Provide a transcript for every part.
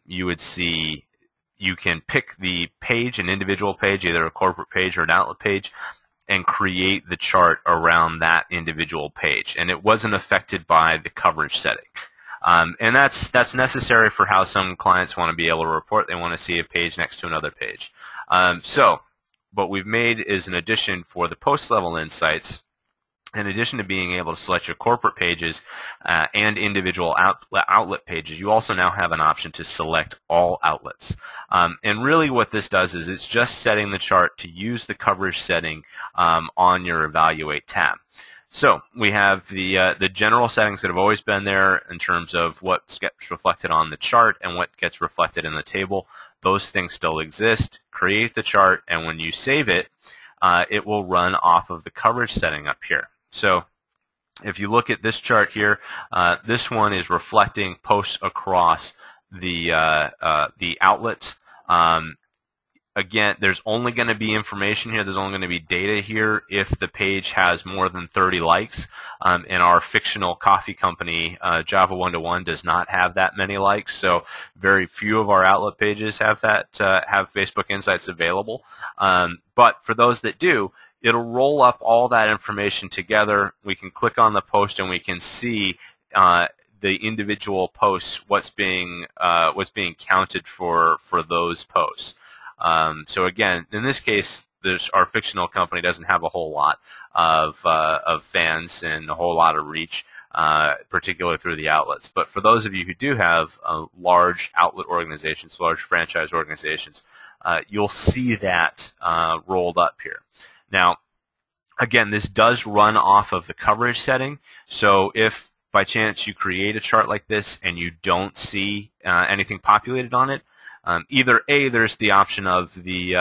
you would see you can pick the page, an individual page, either a corporate page or an outlet page, and create the chart around that individual page. And it wasn't affected by the coverage setting. And that's necessary for how some clients want to be able to report. They want to see a page next to another page. So what we've made is an addition for the post-level insights. In addition to being able to select your corporate pages and individual outlet pages, you also now have an option to select all outlets. And really what this does is it's just setting the chart to use the coverage setting on your Evaluate tab. So we have the general settings that have always been there in terms of what gets reflected on the chart and what gets reflected in the table. Those things still exist. Create the chart, and when you save it, it will run off of the coverage setting up here. So if you look at this chart here, this one is reflecting posts across the outlets. Again, there's only going to be information here. There's only going to be data here if the page has more than 30 likes. And our fictional coffee company, Engage121, does not have that many likes. So very few of our outlet pages have that have Facebook Insights available. But for those that do, it'll roll up all that information together. We can click on the post and we can see the individual posts, what's being counted for those posts. So again, in this case, our fictional company doesn't have a whole lot of fans and a whole lot of reach, particularly through the outlets. But for those of you who do have large outlet organizations, large franchise organizations, you'll see that rolled up here. Now, again, this does run off of the coverage setting. So if by chance you create a chart like this and you don't see anything populated on it, either A, there's the option of the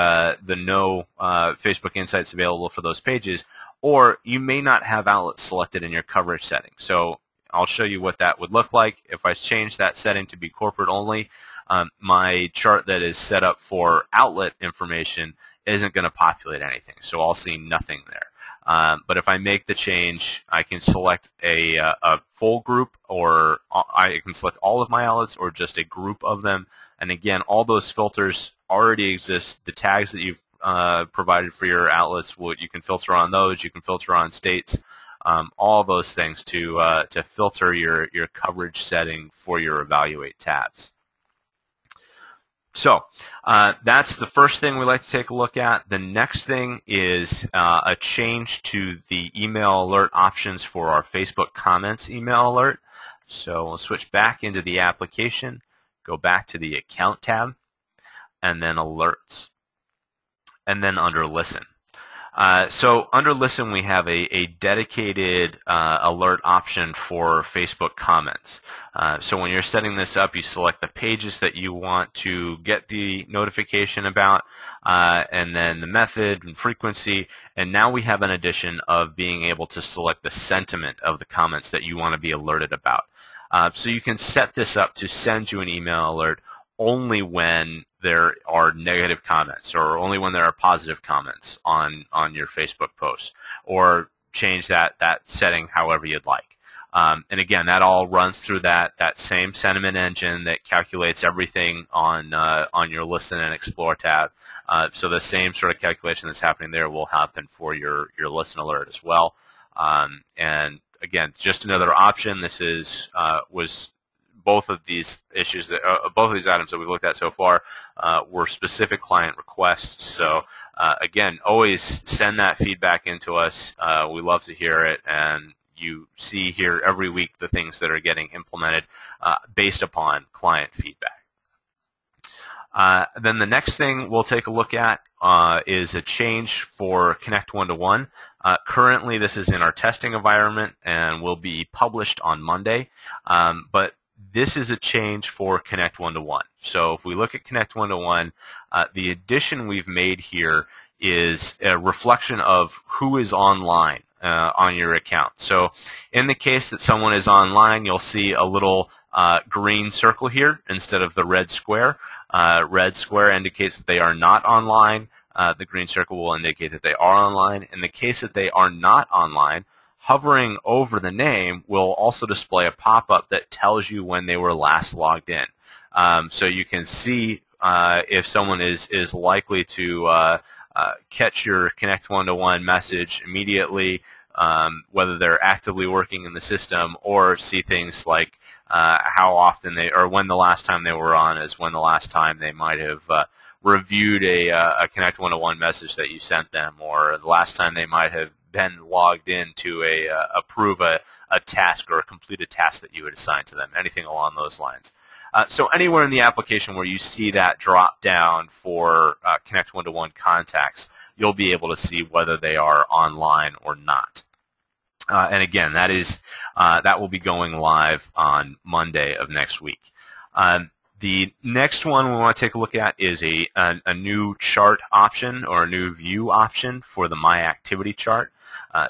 no Facebook Insights available for those pages, or you may not have outlets selected in your coverage setting. So I'll show you what that would look like. If I change that setting to be corporate only, my chart that is set up for outlet information isn't going to populate anything, so I'll see nothing there. But if I make the change, I can select a full group, or I can select all of my outlets or just a group of them. And again, all those filters already exist. The tags that you've provided for your outlets, you can filter on those. You can filter on states. All those things to filter your coverage setting for your Evaluate tabs. So that's the first thing we like to take a look at. The next thing is a change to the email alert options for our Facebook comments email alert. So we'll switch back into the application, go back to the account tab, and then alerts, and then under listen. So under listen, we have a dedicated alert option for Facebook comments. So when you're setting this up, you select the pages that you want to get the notification about, and then the method and frequency. And now we have an addition of being able to select the sentiment of the comments that you want to be alerted about. So you can set this up to send you an email alert only when there are negative comments, or only when there are positive comments on your Facebook post, or change that setting however you'd like. And again, that all runs through that same sentiment engine that calculates everything on your Listen and Explore tab. So the same sort of calculation that's happening there will happen for your Listen alert as well. And again, just another option. This was both of these issues, both of these items that we've looked at so far were specific client requests. So again, always send that feedback into us. We love to hear it, and you see here every week the things that are getting implemented based upon client feedback. Then the next thing we'll take a look at is a change for Connect121. Currently, this is in our testing environment and will be published on Monday, but this is a change for Connect121. So if we look at Connect121, the addition we've made here is a reflection of who is online on your account. So in the case that someone is online, you'll see a little green circle here instead of the red square. Red square indicates that they are not online. The green circle will indicate that they are online. In the case that they are not online, hovering over the name will also display a pop-up that tells you when they were last logged in. So you can see if someone is likely to catch your Connect one-to-one message immediately, whether they're actively working in the system, or see things like how often or when the last time they were on is when the last time they might have reviewed a Connect one-to-one message that you sent them, or the last time they might have been logged in to approve a task or complete a task that you had assigned to them, anything along those lines. So anywhere in the application where you see that drop down for Connect one-to-one contacts, you'll be able to see whether they are online or not. And again, that will be going live on Monday of next week. The next one we want to take a look at is a new chart option, or a new view option for the My Activity chart.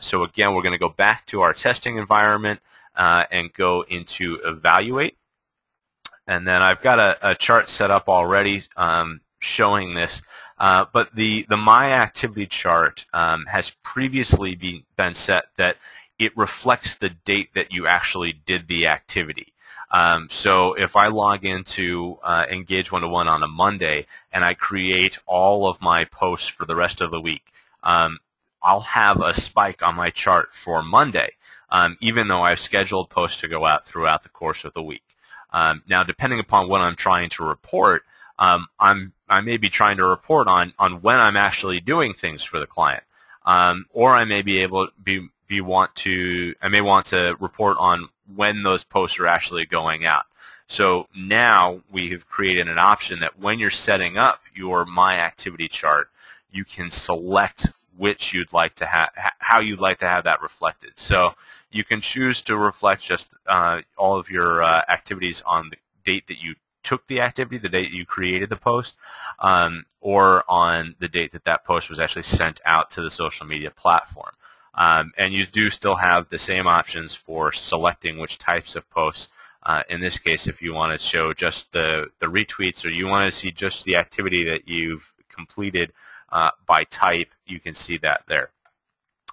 So again, we're going to go back to our testing environment and go into Evaluate. And then I've got a chart set up already showing this. But the My Activity chart has previously been set that it reflects the date that you actually did the activity. So if I log into Engage121 on a Monday and I create all of my posts for the rest of the week, I'll have a spike on my chart for Monday, even though I've scheduled posts to go out throughout the course of the week. Now, depending upon what I'm trying to report, I may be trying to report on when I'm actually doing things for the client, or I may be able to I may want to report on when those posts are actually going out. So now we have created an option that when you're setting up your My Activity chart, you can select which you'd like to have, how you'd like to have that reflected. So you can choose to reflect just all of your activities on the date that you took the activity, the date you created the post, or on the date that that post was actually sent out to the social media platform. And you do still have the same options for selecting which types of posts. In this case, if you want to show just the retweets, or you want to see just the activity that you've completed by type, you can see that there.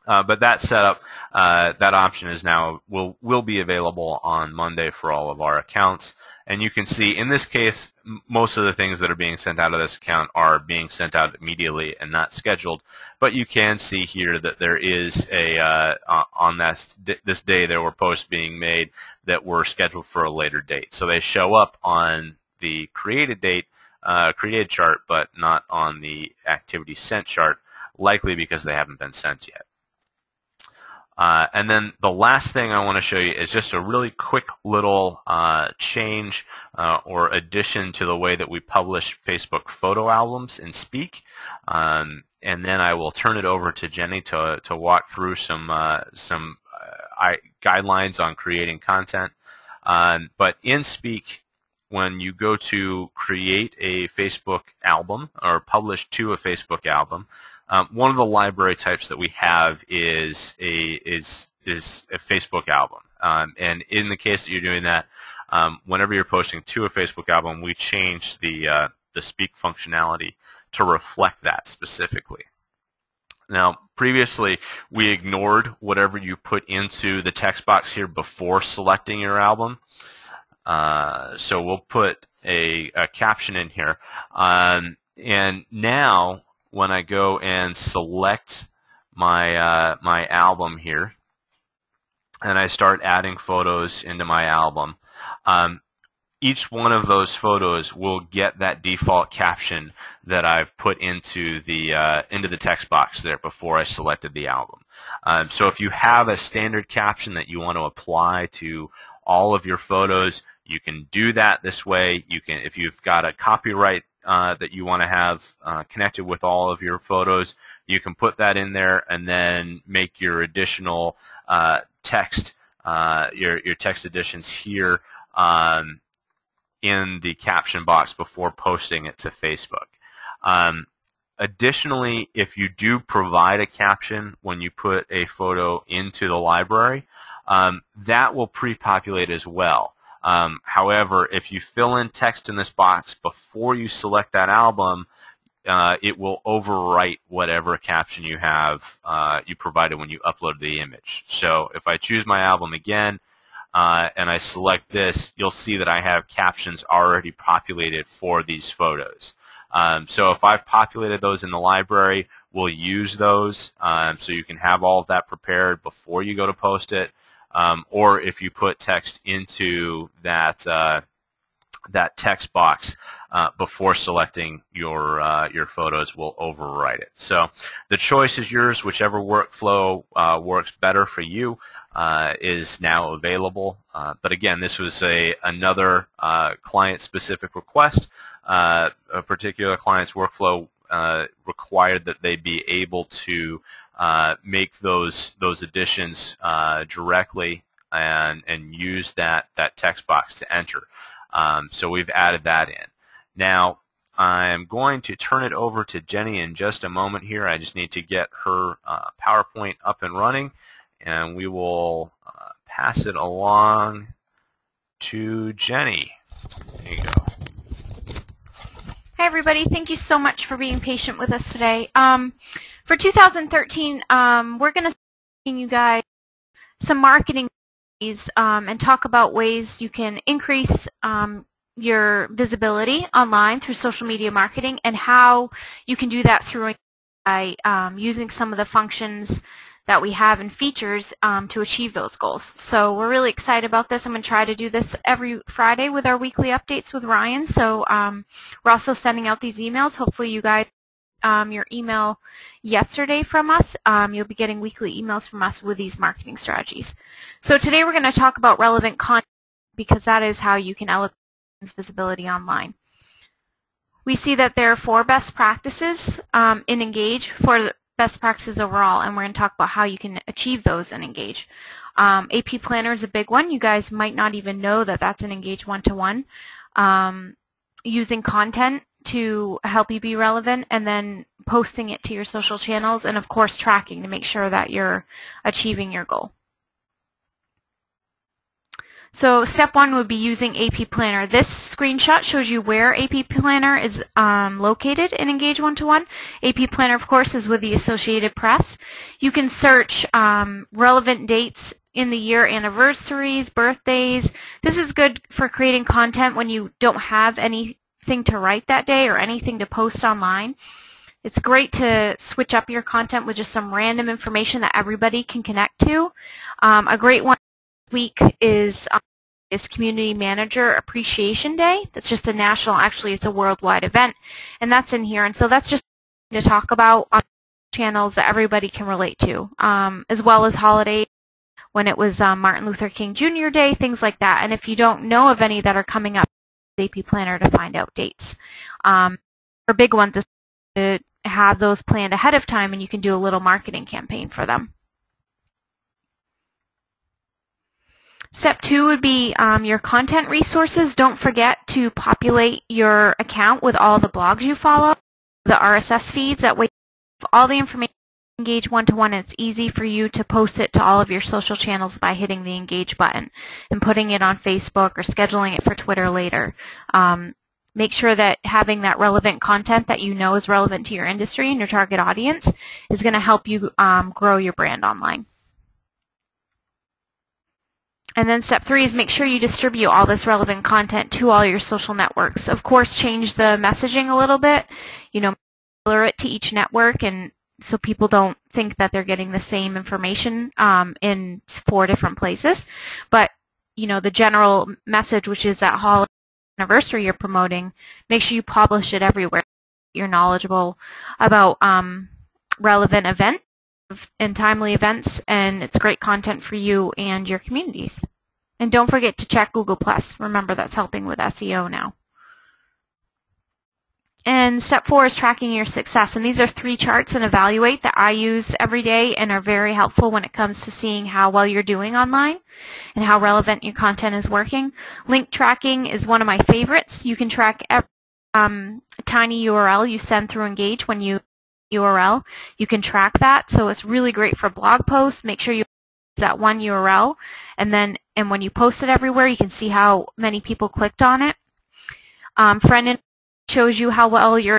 But that setup, that option is now will be available on Monday for all of our accounts. And you can see in this case, most of the things that are being sent out of this account are being sent out immediately and not scheduled. But you can see here that there is on this day there were posts being made that were scheduled for a later date. So they show up on the created date, created chart, but not on the activity sent chart, likely because they haven't been sent yet. And then the last thing I want to show you is just a really quick little change or addition to the way that we publish Facebook photo albums in Speak. And then I will turn it over to Jenny to walk through some guidelines on creating content. But in Speak, when you go to create a Facebook album or publish to a Facebook album, one of the library types that we have is a Facebook album. And in the case that you're doing that, whenever you're posting to a Facebook album, we change the Speak functionality to reflect that specifically. Now, previously, we ignored whatever you put into the text box here before selecting your album. So we'll put a caption in here. And now, when I go and select my my album here, and I start adding photos into my album, each one of those photos will get that default caption that I've put into the text box there before I selected the album. So if you have a standard caption that you want to apply to all of your photos, you can do that this way. You can, if you've got a copyright that you want to have connected with all of your photos, you can put that in there and then make your additional text, your text additions here in the caption box before posting it to Facebook. Additionally, if you do provide a caption when you put a photo into the library, that will pre-populate as well. However, if you fill in text in this box before you select that album, it will overwrite whatever caption you have you provided when you uploaded the image. So if I choose my album again, and I select this, you'll see that I have captions already populated for these photos. So if I've populated those in the library, we'll use those so you can have all of that prepared before you go to post it. Or if you put text into that that text box before selecting your photos, will overwrite it. So the choice is yours. Whichever workflow works better for you is now available. But again, this was another client-specific request. A particular client's workflow required that they be able to make those additions directly and use that text box to enter. So we've added that in. Now, I'm going to turn it over to Jenny in just a moment here. I just need to get her PowerPoint up and running, and we will pass it along to Jenny. There you go. Hi everybody, thank you so much for being patient with us today. For 2013, we're going to bring you guys some marketing and talk about ways you can increase your visibility online through social media marketing, and how you can do that through by using some of the functions that we have and features to achieve those goals. So we're really excited about this. I'm going to try to do this every Friday with our weekly updates with Ryan. So we're also sending out these emails. Hopefully you guys your email yesterday from us. You'll be getting weekly emails from us with these marketing strategies. So today we're going to talk about relevant content, because that is how you can elevate visibility online. We see that there are 4 best practices in Engage, 4 best practices overall, and we're going to talk about how you can achieve those in Engage. AP Planner is a big one. You guys might not even know that that's an Engage 121. Using content to help you be relevant, and then posting it to your social channels, and of course tracking to make sure that you're achieving your goal. So step 1 would be using AP Planner. This screenshot shows you where AP Planner is located in Engage121. AP Planner, of course, is with the Associated Press. You can search relevant dates in the year, anniversaries, birthdays. This is good for creating content when you don't have anything to write that day or anything to post online. It's great to switch up your content with just some random information that everybody can connect to. A great one week is Community Manager Appreciation Day. That's just a national, actually it's a worldwide event, and that's in here. And so that's just to talk about on channels that everybody can relate to, as well as holidays, when it was Martin Luther King Jr. Day, things like that. And if you don't know of any that are coming up, AP Planner to find out dates. For big ones is to have those planned ahead of time, and you can do a little marketing campaign for them. Step 2 would be your content resources. Don't forget to populate your account with all the blogs you follow, the RSS feeds. That way you have all the information Engage 121, and it's easy for you to post it to all of your social channels by hitting the Engage button and putting it on Facebook or scheduling it for Twitter later. Make sure that having that relevant content that you know is relevant to your industry and your target audience is going to help you grow your brand online. And then step 3 is make sure you distribute all this relevant content to all your social networks. Of course, change the messaging a little bit, tailor it to each network, and so people don't think that they're getting the same information in 4 different places. But, the general message, which is that holiday anniversary you're promoting, make sure you publish it everywhere. You're knowledgeable about relevant events and timely events, and it's great content for you and your communities. And don't forget to check Google+. Remember, that's helping with SEO now. And step 4 is tracking your success. And these are 3 charts and evaluate that I use every day and are very helpful when it comes to seeing how well you're doing online and how relevant your content is working. Link tracking is one of my favorites. You can track every tiny URL you send through Engage. When you URL, you can track that. So it's really great for blog posts. Make sure you use that one URL, and when you post it everywhere, you can see how many people clicked on it. Friend shows you how well you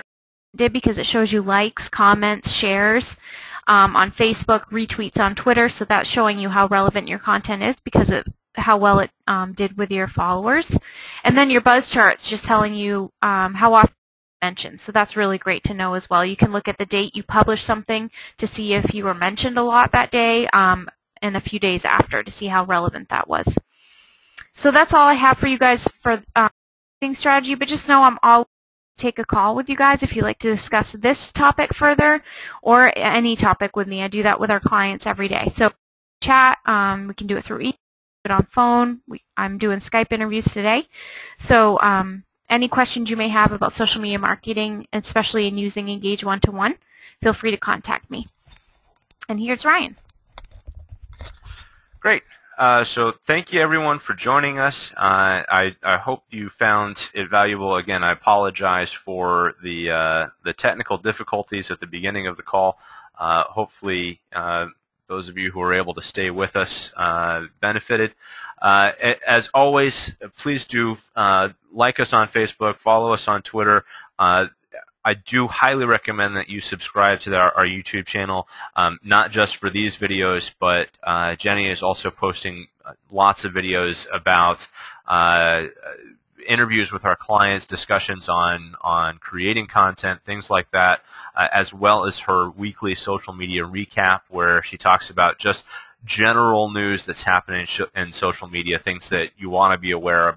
did, because it shows you likes, comments, shares on Facebook, retweets on Twitter. So that's showing you how relevant your content is, because how well it did with your followers. And then your buzz chart's just telling you how often you mentioned. So that's really great to know as well. You can look at the date you published something to see if you were mentioned a lot that day and a few days after to see how relevant that was. So that's all I have for you guys for marketing strategy, but just know I'm always take a call with you guys if you'd like to discuss this topic further or any topic with me. I do that with our clients every day. So chat, we can do it through email, do it on phone. I'm doing Skype interviews today. So any questions you may have about social media marketing, especially in using Engage121, feel free to contact me. And here's Ryan. Great. So thank you everyone for joining us. I hope you found it valuable. Again, I apologize for the technical difficulties at the beginning of the call. Hopefully those of you who were able to stay with us benefited. As always, please do like us on Facebook, follow us on Twitter. I do highly recommend that you subscribe to our YouTube channel, not just for these videos, but Jenny is also posting lots of videos about interviews with our clients, discussions on creating content, things like that, as well as her weekly social media recap where she talks about just general news that's happening in social media, things that you want to be aware of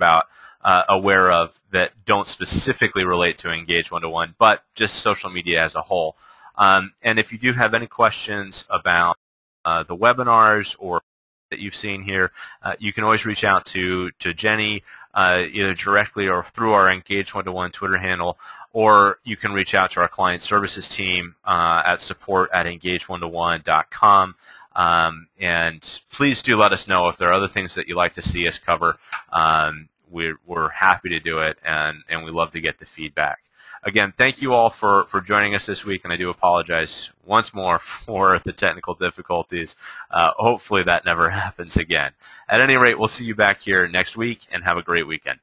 that don't specifically relate to Engage121, but just social media as a whole. And if you do have any questions about the webinars or that you've seen here, you can always reach out to Jenny either directly or through our Engage121 Twitter handle, or you can reach out to our client services team at support@engage121.com. And please do let us know if there are other things that you'd like to see us cover. We're happy to do it, and we love to get the feedback. Again, thank you all for joining us this week, and I do apologize once more for the technical difficulties. Hopefully that never happens again. At any rate, we'll see you back here next week, and have a great weekend.